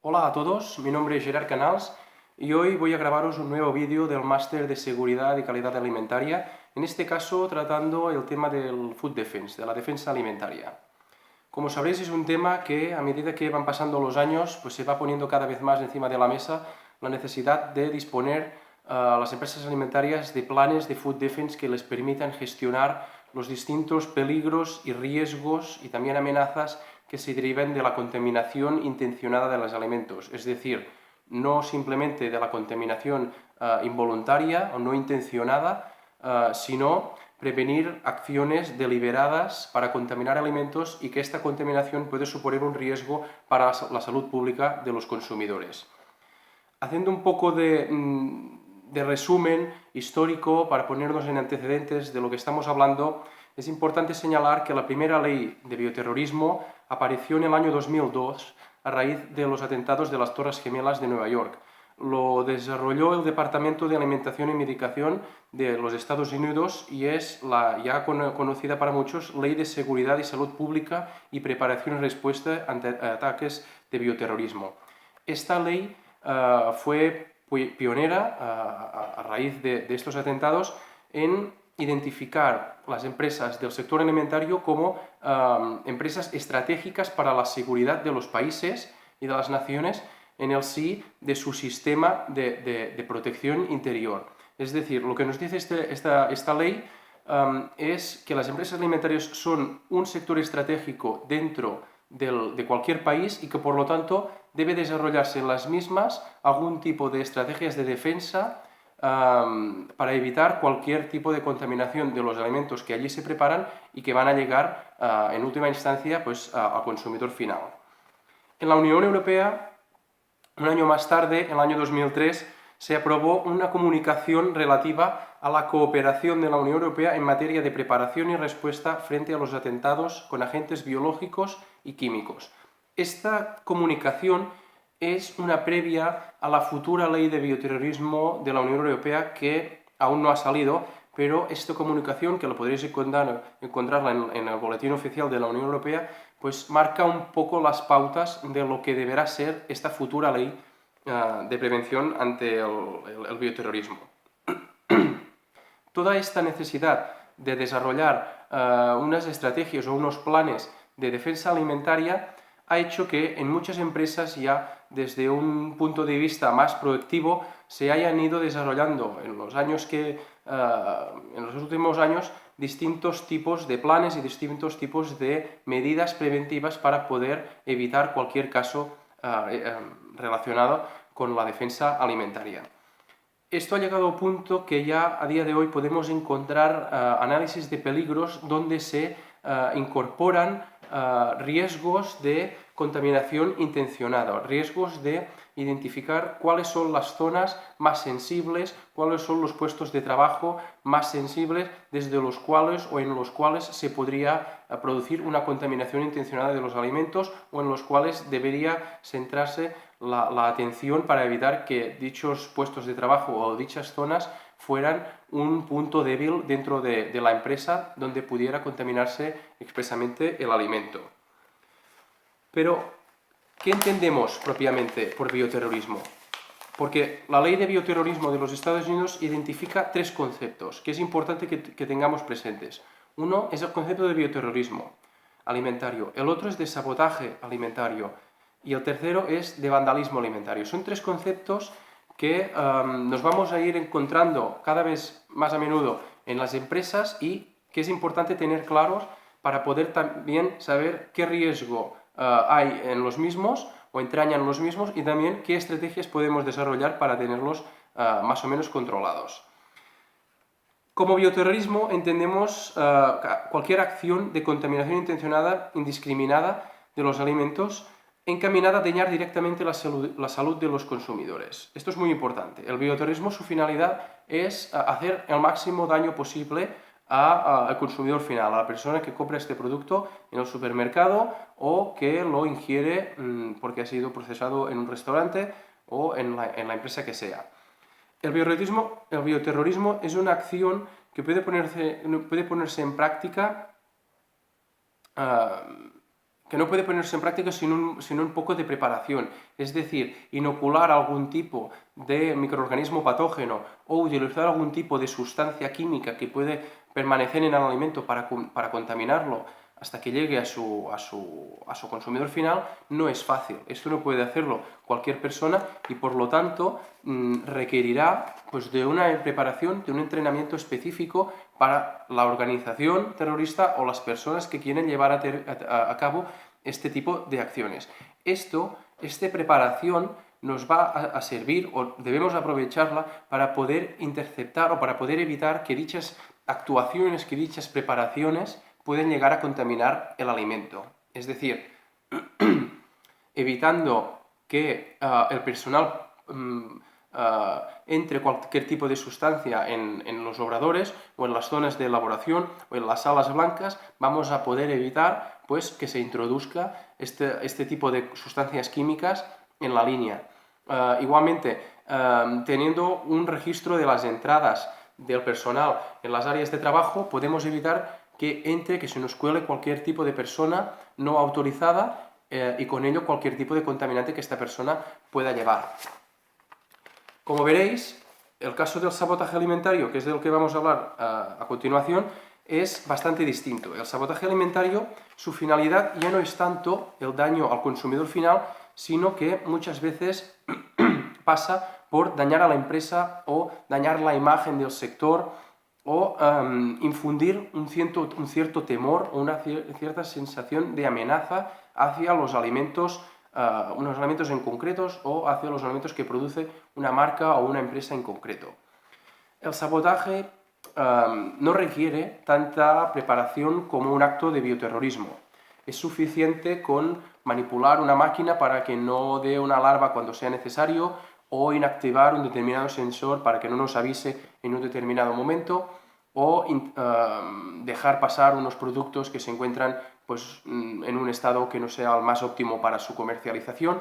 Hola a todos, mi nombre es Gerard Canals y hoy voy a grabaros un nuevo vídeo del máster de Seguridad y Calidad Alimentaria, en este caso tratando el tema del Food Defense, de la defensa alimentaria. Como sabréis, es un tema que a medida que van pasando los años pues se va poniendo cada vez más encima de la mesa la necesidad de disponer a las empresas alimentarias de planes de Food Defense que les permitan gestionar los distintos peligros y riesgos y también amenazas que se deriven de la contaminación intencionada de los alimentos, es decir, no simplemente de la contaminación involuntaria o no intencionada, sino prevenir acciones deliberadas para contaminar alimentos y que esta contaminación puede suponer un riesgo para la salud pública de los consumidores. Haciendo un poco de resumen histórico para ponernos en antecedentes de lo que estamos hablando, es importante señalar que la primera ley de bioterrorismo apareció en el año 2002 a raíz de los atentados de las Torres Gemelas de Nueva York. Lo desarrolló el Departamento de Alimentación y Medicación de los Estados Unidos y es la ya conocida para muchos Ley de Seguridad y Salud Pública y Preparación y Respuesta ante Ataques de Bioterrorismo. Esta ley fue pionera a raíz de estos atentados en identificar las empresas del sector alimentario como empresas estratégicas para la seguridad de los países y de las naciones en el sí de su sistema de protección interior. Es decir, lo que nos dice esta ley es que las empresas alimentarias son un sector estratégico dentro de cualquier país y que por lo tanto debe desarrollarse en las mismas algún tipo de estrategias de defensa para evitar cualquier tipo de contaminación de los alimentos que allí se preparan y que van a llegar en última instancia pues, al consumidor final. En la Unión Europea, un año más tarde, en el año 2003, se aprobó una comunicación relativa a la cooperación de la Unión Europea en materia de preparación y respuesta frente a los atentados con agentes biológicos y químicos. Esta comunicación es una previa a la futura ley de bioterrorismo de la Unión Europea que aún no ha salido, pero esta comunicación, que lo podréis encontrarla en el boletín oficial de la Unión Europea, pues marca un poco las pautas de lo que deberá ser esta futura ley de prevención ante el bioterrorismo. Toda esta necesidad de desarrollar unas estrategias o unos planes de defensa alimentaria ha hecho que en muchas empresas ya desde un punto de vista más proactivo se hayan ido desarrollando en los últimos años distintos tipos de planes y distintos tipos de medidas preventivas para poder evitar cualquier caso relacionado con la defensa alimentaria. Esto ha llegado a un punto que ya a día de hoy podemos encontrar análisis de peligros donde se incorporan riesgos de contaminación intencionada, riesgos de identificar cuáles son las zonas más sensibles, cuáles son los puestos de trabajo más sensibles desde los cuales o en los cuales se podría producir una contaminación intencionada de los alimentos o en los cuales debería centrarse la atención para evitar que dichos puestos de trabajo o dichas zonas fueran un punto débil dentro de la empresa donde pudiera contaminarse expresamente el alimento. Pero, ¿qué entendemos propiamente por bioterrorismo? Porque la ley de bioterrorismo de los Estados Unidos identifica tres conceptos que es importante que tengamos presentes. Uno es el concepto de bioterrorismo alimentario, el otro es de sabotaje alimentario y el tercero es de vandalismo alimentario. Son tres conceptos que nos vamos a ir encontrando cada vez más a menudo en las empresas y que es importante tener claros para poder también saber qué riesgo hay en los mismos o entrañan los mismos y también qué estrategias podemos desarrollar para tenerlos más o menos controlados. Como bioterrorismo entendemos cualquier acción de contaminación intencionada, indiscriminada de los alimentos encaminada a dañar directamente la salud de los consumidores. Esto es muy importante. El bioterrorismo, su finalidad es hacer el máximo daño posible al consumidor final, a la persona que compra este producto en el supermercado o que lo ingiere porque ha sido procesado en un restaurante o en la empresa que sea. El bioterrorismo es una acción que puede ponerse en práctica que no puede ponerse en práctica sin un poco de preparación. Es decir, inocular algún tipo de microorganismo patógeno o utilizar algún tipo de sustancia química que puede permanecer en el alimento para contaminarlo hasta que llegue a su consumidor final, no es fácil. Esto no puede hacerlo cualquier persona y por lo tanto requerirá pues, de una preparación, de un entrenamiento específico para la organización terrorista o las personas que quieren llevar a cabo este tipo de acciones. Esta preparación nos va a servir o debemos aprovecharla para poder interceptar o para poder evitar que dichas actuaciones, que dichas preparaciones pueden llegar a contaminar el alimento. Es decir, evitando que el personal entre cualquier tipo de sustancia en los obradores o en las zonas de elaboración o en las salas blancas, vamos a poder evitar pues, que se introduzca este tipo de sustancias químicas en la línea. Igualmente, teniendo un registro de las entradas del personal en las áreas de trabajo, podemos evitar que se nos cuele cualquier tipo de persona no autorizada y con ello cualquier tipo de contaminante que esta persona pueda llevar. Como veréis, el caso del sabotaje alimentario, que es del que vamos a hablar a continuación, es bastante distinto. El sabotaje alimentario, su finalidad ya no es tanto el daño al consumidor final, sino que muchas veces pasa por dañar a la empresa o dañar la imagen del sector o infundir un cierto temor o una cierta sensación de amenaza hacia los alimentos, unos alimentos en concretos o hacia los alimentos que produce una marca o una empresa en concreto. El sabotaje no requiere tanta preparación como un acto de bioterrorismo. Es suficiente con manipular una máquina para que no dé una alarma cuando sea necesario o inactivar un determinado sensor para que no nos avise en un determinado momento o dejar pasar unos productos que se encuentran pues, en un estado que no sea el más óptimo para su comercialización,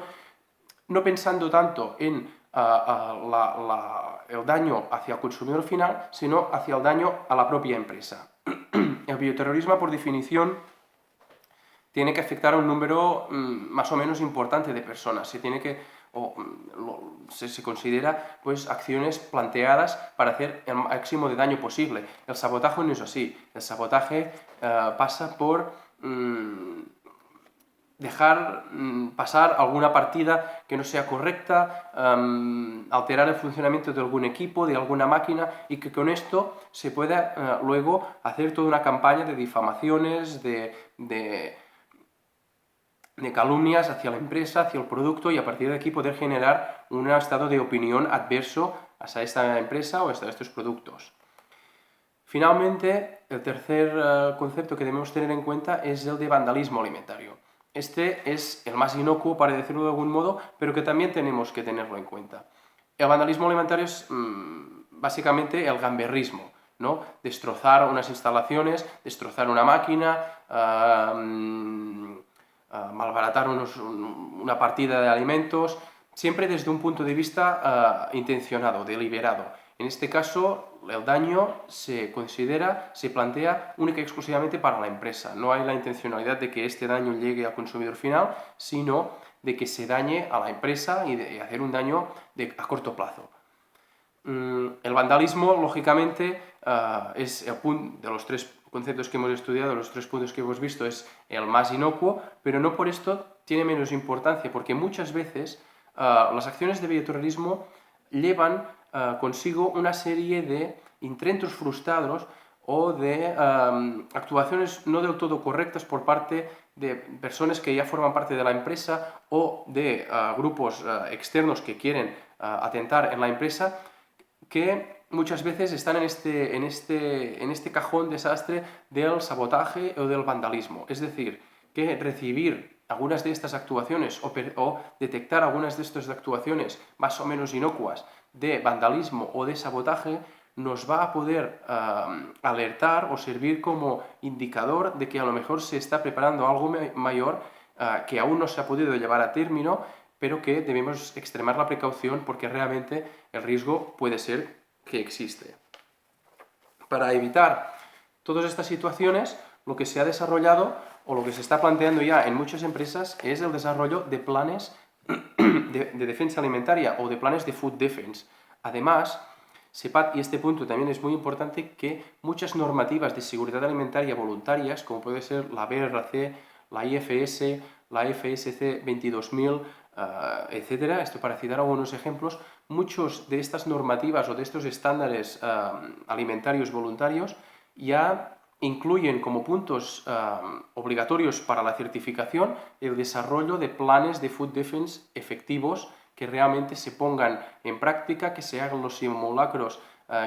no pensando tanto en el daño hacia el consumidor final, sino hacia el daño a la propia empresa. El bioterrorismo, por definición, tiene que afectar a un número más o menos importante de personas. Se considera pues, acciones planteadas para hacer el máximo de daño posible. El sabotaje no es así. El sabotaje pasa por dejar pasar alguna partida que no sea correcta, alterar el funcionamiento de algún equipo, de alguna máquina, y que con esto se pueda luego hacer toda una campaña de difamaciones, de calumnias hacia la empresa, hacia el producto, y a partir de aquí poder generar un estado de opinión adverso hacia esta empresa o hacia estos productos. Finalmente, el tercer concepto que debemos tener en cuenta es el de vandalismo alimentario. Este es el más inocuo, para decirlo de algún modo, pero que también tenemos que tenerlo en cuenta. El vandalismo alimentario es básicamente el gamberrismo, ¿no? Destrozar unas instalaciones, destrozar una máquina, malbaratar una partida de alimentos, siempre desde un punto de vista intencionado, deliberado. En este caso, el daño se plantea única y exclusivamente para la empresa. No hay la intencionalidad de que este daño llegue al consumidor final, sino de que se dañe a la empresa y de hacer un daño a corto plazo. El vandalismo, lógicamente, es el punto de los tres conceptos que hemos estudiado, los tres puntos que hemos visto, es el más inocuo, pero no por esto tiene menos importancia, porque muchas veces las acciones de bioterrorismo llevan consigo una serie de intentos frustrados o de actuaciones no del todo correctas por parte de personas que ya forman parte de la empresa o de grupos externos que quieren atentar en la empresa, que muchas veces están en este cajón desastre del sabotaje o del vandalismo. Es decir, que recibir algunas de estas actuaciones o detectar algunas de estas actuaciones más o menos inocuas de vandalismo o de sabotaje nos va a poder alertar o servir como indicador de que a lo mejor se está preparando algo mayor que aún no se ha podido llevar a término, pero que debemos extremar la precaución porque realmente el riesgo puede ser que existe. Para evitar todas estas situaciones, lo que se ha desarrollado o lo que se está planteando ya en muchas empresas es el desarrollo de planes de defensa alimentaria o de planes de food defense. Además, sepad, y este punto también es muy importante, que muchas normativas de seguridad alimentaria voluntarias, como puede ser la BRC, la IFS, la FSC 22000, etcétera, esto para citar algunos ejemplos, muchos de estas normativas o de estos estándares alimentarios voluntarios ya incluyen como puntos obligatorios para la certificación el desarrollo de planes de food defense efectivos que realmente se pongan en práctica, que se hagan los simulacros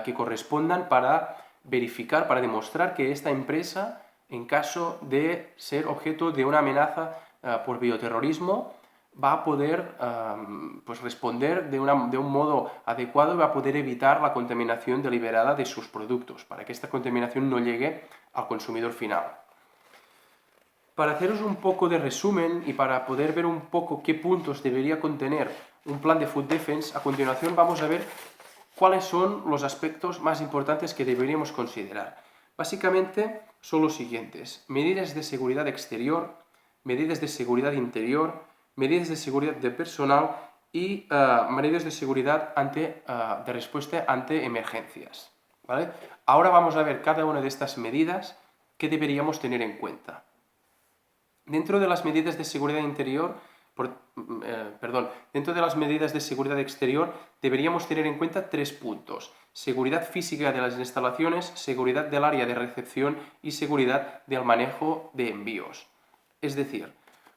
que correspondan para verificar, para demostrar que esta empresa, en caso de ser objeto de una amenaza por bioterrorismo, va a poder pues responder de un modo adecuado y va a poder evitar la contaminación deliberada de sus productos, para que esta contaminación no llegue al consumidor final. Para haceros un poco de resumen y para poder ver un poco qué puntos debería contener un plan de food defense, a continuación vamos a ver cuáles son los aspectos más importantes que deberíamos considerar. Básicamente son los siguientes: medidas de seguridad exterior, medidas de seguridad interior, medidas de seguridad de personal y medidas de seguridad de respuesta ante emergencias, ¿vale? Ahora vamos a ver cada una de estas medidas que deberíamos tener en cuenta. Dentro de las medidas de seguridad interior, dentro de las medidas de seguridad exterior deberíamos tener en cuenta 3 puntos: seguridad física de las instalaciones, seguridad del área de recepción y seguridad del manejo de envíos. Es decir,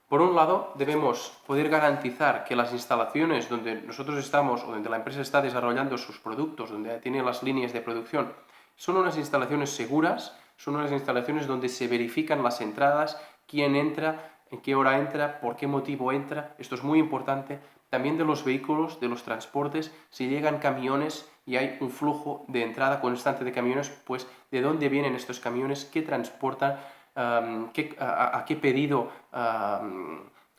por un lado, debemos poder garantizar que las instalaciones donde nosotros estamos o donde la empresa está desarrollando sus productos, donde tiene las líneas de producción, son unas instalaciones seguras, son unas instalaciones donde se verifican las entradas, quién entra, en qué hora entra, por qué motivo entra. Esto es muy importante. También de los vehículos, de los transportes, si llegan camiones y hay un flujo de entrada constante de camiones, pues de dónde vienen estos camiones, qué transportan, a qué pedido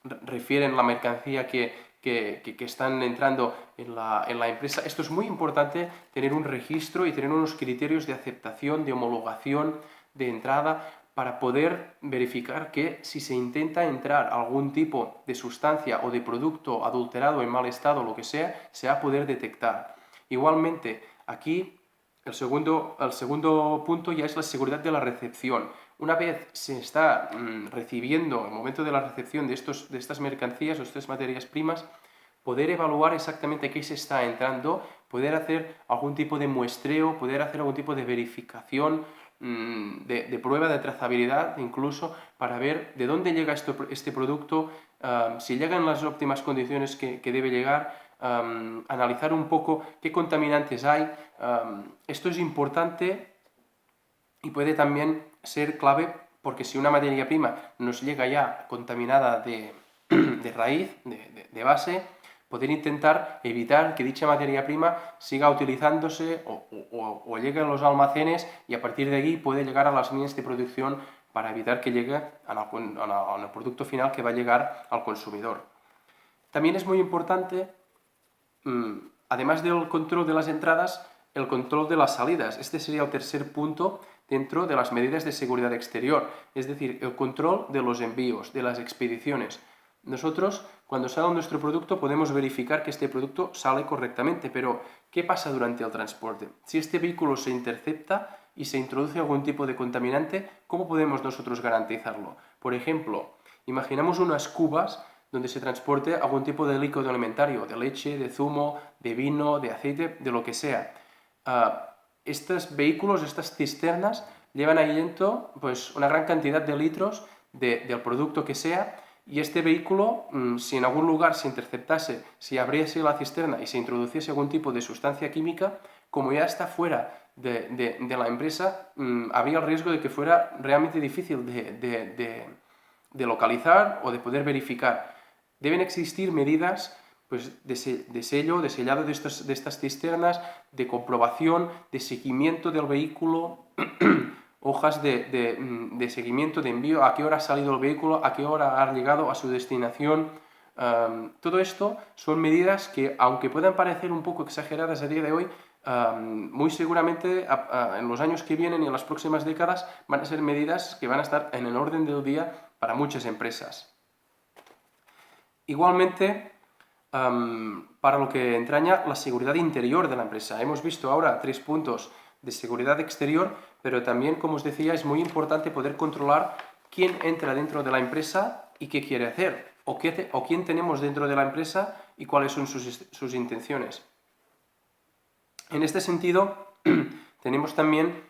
refieren la mercancía que están entrando en la empresa. Esto es muy importante, tener un registro y tener unos criterios de aceptación, de homologación, de entrada, para poder verificar que si se intenta entrar algún tipo de sustancia o de producto adulterado en mal estado, lo que sea, se va a poder detectar. Igualmente, aquí el segundo punto ya es la seguridad de la recepción. Una vez se está recibiendo, en el momento de la recepción de estas mercancías o estas materias primas, poder evaluar exactamente qué se está entrando, poder hacer algún tipo de muestreo, poder hacer algún tipo de verificación, de prueba de trazabilidad, incluso para ver de dónde llega este producto, si llega en las óptimas condiciones que debe llegar, analizar un poco qué contaminantes hay. Esto es importante y puede también ser clave, porque si una materia prima nos llega ya contaminada de raíz, de base, poder intentar evitar que dicha materia prima siga utilizándose o llegue a los almacenes y a partir de allí puede llegar a las líneas de producción para evitar que llegue al producto final que va a llegar al consumidor. También es muy importante, además del control de las entradas, el control de las salidas. Este sería el tercer punto dentro de las medidas de seguridad exterior, es decir, el control de los envíos, de las expediciones. Nosotros, cuando sale nuestro producto, podemos verificar que este producto sale correctamente, pero ¿qué pasa durante el transporte? Si este vehículo se intercepta y se introduce algún tipo de contaminante, ¿cómo podemos nosotros garantizarlo? Por ejemplo, imaginamos unas cubas donde se transporte algún tipo de líquido alimentario, de leche, de zumo, de vino, de aceite, de lo que sea. Estos vehículos, estas cisternas, llevan ahí dentro pues, una gran cantidad de litros del producto que sea, y este vehículo, si en algún lugar se interceptase, si abriese la cisterna y se introduciese algún tipo de sustancia química, como ya está fuera de la empresa, habría el riesgo de que fuera realmente difícil de localizar o de poder verificar. Deben existir medidas pues, de sellado de estas cisternas, de comprobación, de seguimiento del vehículo, hojas de seguimiento, de envío, a qué hora ha salido el vehículo, a qué hora ha llegado a su destinación. Todo esto son medidas que, aunque puedan parecer un poco exageradas a día de hoy, muy seguramente en los años que vienen y en las próximas décadas van a ser medidas que van a estar en el orden del día para muchas empresas. Igualmente, para lo que entraña la seguridad interior de la empresa. Hemos visto ahora 3 puntos de seguridad exterior, pero también, como os decía, es muy importante poder controlar quién entra dentro de la empresa y qué quiere hacer, o quién tenemos dentro de la empresa y cuáles son sus intenciones. En este sentido, tenemos también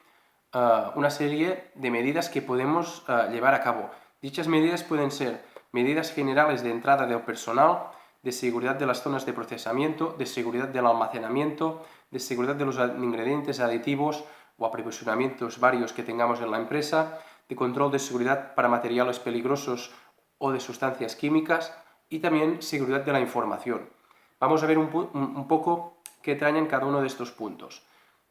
una serie de medidas que podemos llevar a cabo. Dichas medidas pueden ser medidas generales de entrada del personal, de seguridad de las zonas de procesamiento, de seguridad del almacenamiento, de seguridad de los ingredientes, aditivos o aprovisionamientos varios que tengamos en la empresa, de control de seguridad para materiales peligrosos o de sustancias químicas y también seguridad de la información. Vamos a ver un poco qué traen cada uno de estos puntos.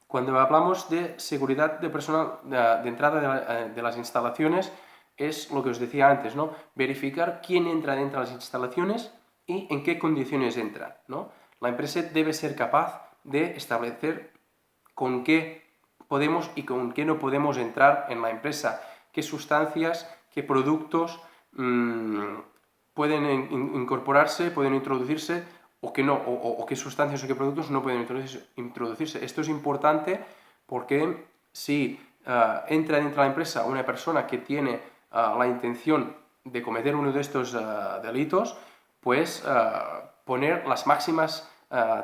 Cuando hablamos de seguridad de personal de entrada de las instalaciones, es lo que os decía antes, ¿no? Verificar quién entra dentro de las instalaciones y en qué condiciones entra, ¿no? La empresa debe ser capaz de establecer con qué podemos y con qué no podemos entrar en la empresa, qué sustancias, qué productos pueden incorporarse, pueden introducirse o qué no, o qué sustancias o qué productos no pueden introducirse. Esto es importante porque si entra dentro de la empresa una persona que tiene la intención de cometer uno de estos delitos, pues poner las máximas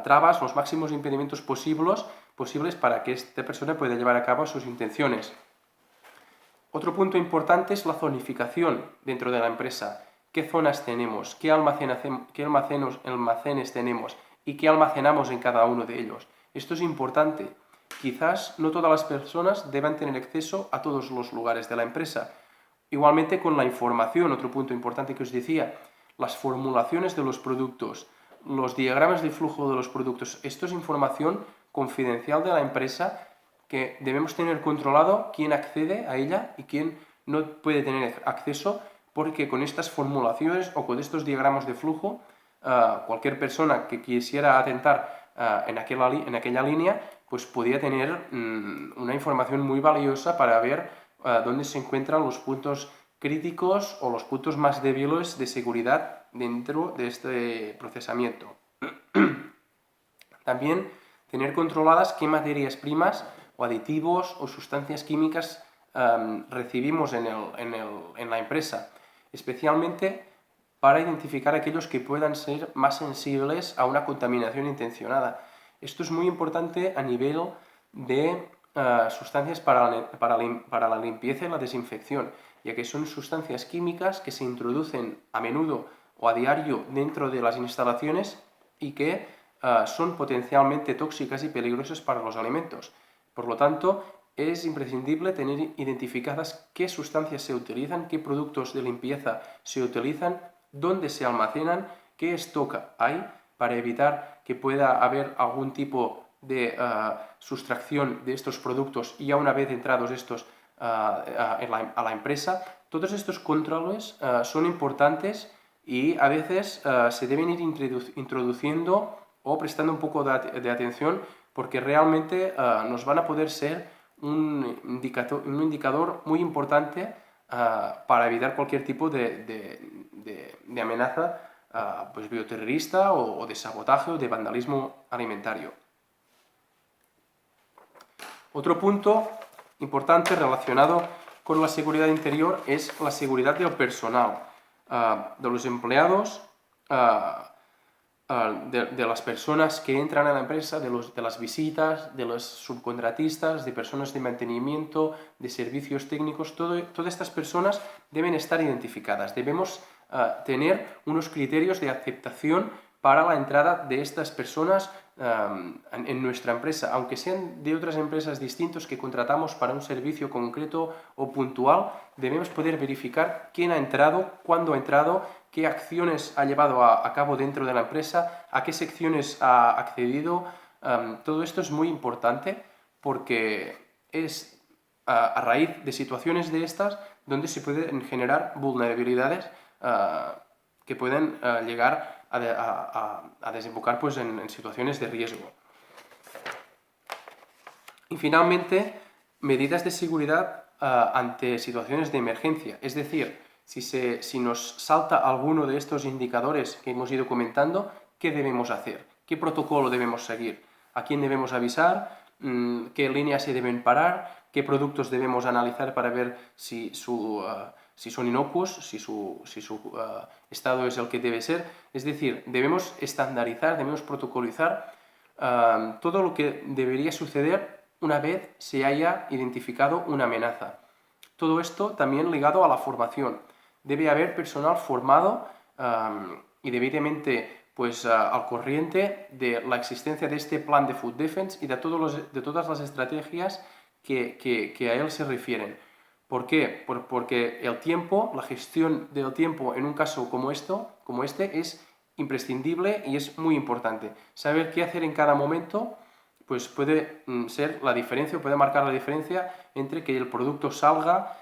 trabas, los máximos impedimentos posibles para que esta persona pueda llevar a cabo sus intenciones. Otro punto importante es la zonificación dentro de la empresa. ¿Qué zonas tenemos? ¿Qué almacenes tenemos? ¿Y qué almacenamos en cada uno de ellos? Esto es importante. Quizás no todas las personas deban tener acceso a todos los lugares de la empresa. Igualmente con la información, otro punto importante que os decía, las formulaciones de los productos, los diagramas de flujo de los productos. Esto es información confidencial de la empresa que debemos tener controlado quién accede a ella y quién no puede tener acceso, porque con estas formulaciones o con estos diagramas de flujo, cualquier persona que quisiera atentar en aquella línea, pues podía tener una información muy valiosa para ver dónde se encuentran los puntos críticos o los puntos más débiles de seguridad dentro de este procesamiento. También tener controladas qué materias primas o aditivos o sustancias químicas recibimos en la empresa, especialmente para identificar aquellos que puedan ser más sensibles a una contaminación intencionada. Esto es muy importante a nivel de sustancias para la limpieza y la desinfección, ya que son sustancias químicas que se introducen a menudo o a diario dentro de las instalaciones y que son potencialmente tóxicas y peligrosas para los alimentos. Por lo tanto, es imprescindible tener identificadas qué sustancias se utilizan, qué productos de limpieza se utilizan, dónde se almacenan, qué stock hay, para evitar que pueda haber algún tipo de sustracción de estos productos y ya una vez entrados estos a la empresa. Todos estos controles son importantes y a veces se deben ir introduciendo o prestando un poco de atención, porque realmente nos van a poder ser un indicador muy importante para evitar cualquier tipo de amenaza pues bioterrorista o de sabotaje o de vandalismo alimentario. Otro punto importante relacionado con la seguridad interior es la seguridad del personal, de los empleados, de las personas que entran a la empresa, de las visitas, de los subcontratistas, de personas de mantenimiento, de servicios técnicos. Todas estas personas deben estar identificadas. Debemos tener unos criterios de aceptación para la entrada de estas personas en nuestra empresa, aunque sean de otras empresas distintas que contratamos para un servicio concreto o puntual. Debemos poder verificar quién ha entrado, cuándo ha entrado, qué acciones ha llevado a cabo dentro de la empresa, a qué secciones ha accedido. Todo esto es muy importante porque es a raíz de situaciones de estas donde se pueden generar vulnerabilidades que pueden llegar a desembocar pues, en situaciones de riesgo. Y finalmente, medidas de seguridad ante situaciones de emergencia. Es decir, Si nos salta alguno de estos indicadores que hemos ido comentando, ¿qué debemos hacer? ¿Qué protocolo debemos seguir? ¿A quién debemos avisar? ¿Qué líneas se deben parar? ¿Qué productos debemos analizar para ver si son inocuos, si su estado es el que debe ser? Es decir, debemos estandarizar, debemos protocolizar todo lo que debería suceder una vez se haya identificado una amenaza. Todo esto también ligado a la formación. Debe haber personal formado y debidamente al corriente de la existencia de este plan de Food Defense y de todas las estrategias que a él se refieren. ¿Por qué? Porque el tiempo, la gestión del tiempo en un caso como este es imprescindible y es muy importante. Saber qué hacer en cada momento pues puede ser la diferencia, puede marcar la diferencia entre que el producto salga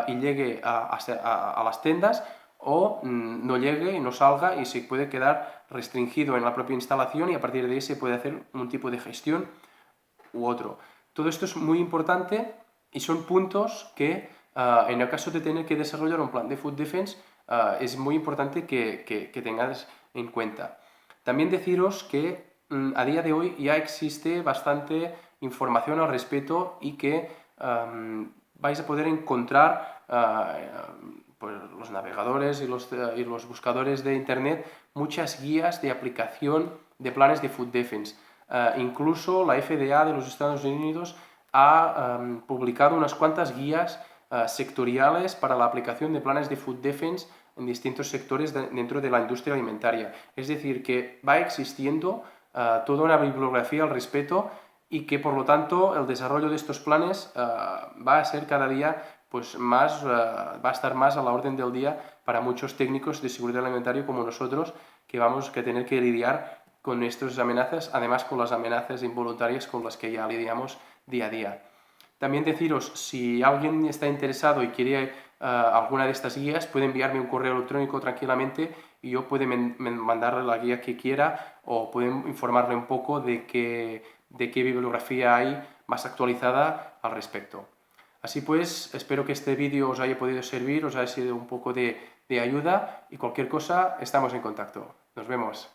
y llegue a las tiendas o no llegue y no salga y se puede quedar restringido en la propia instalación y a partir de ahí se puede hacer un tipo de gestión u otro. Todo esto es muy importante y son puntos que en el caso de tener que desarrollar un plan de Food Defense es muy importante que tengáis en cuenta. También deciros que a día de hoy ya existe bastante información al respecto y que vais a poder encontrar por los navegadores y los buscadores de internet muchas guías de aplicación de planes de Food Defense. Incluso la FDA de los Estados Unidos ha publicado unas cuantas guías sectoriales para la aplicación de planes de Food Defense en distintos sectores dentro de la industria alimentaria. Es decir, que va existiendo toda una bibliografía al respecto y que por lo tanto el desarrollo de estos planes va a ser cada día va a estar más a la orden del día para muchos técnicos de seguridad alimentaria como nosotros, que vamos a tener que lidiar con estas amenazas, además con las amenazas involuntarias con las que ya lidiamos día a día. También deciros, si alguien está interesado y quiere alguna de estas guías, puede enviarme un correo electrónico tranquilamente y yo puedo mandarle la guía que quiera o pueden informarle un poco de qué bibliografía hay más actualizada al respecto. Así pues, espero que este vídeo os haya podido servir, os haya sido un poco de ayuda y cualquier cosa, estamos en contacto. Nos vemos.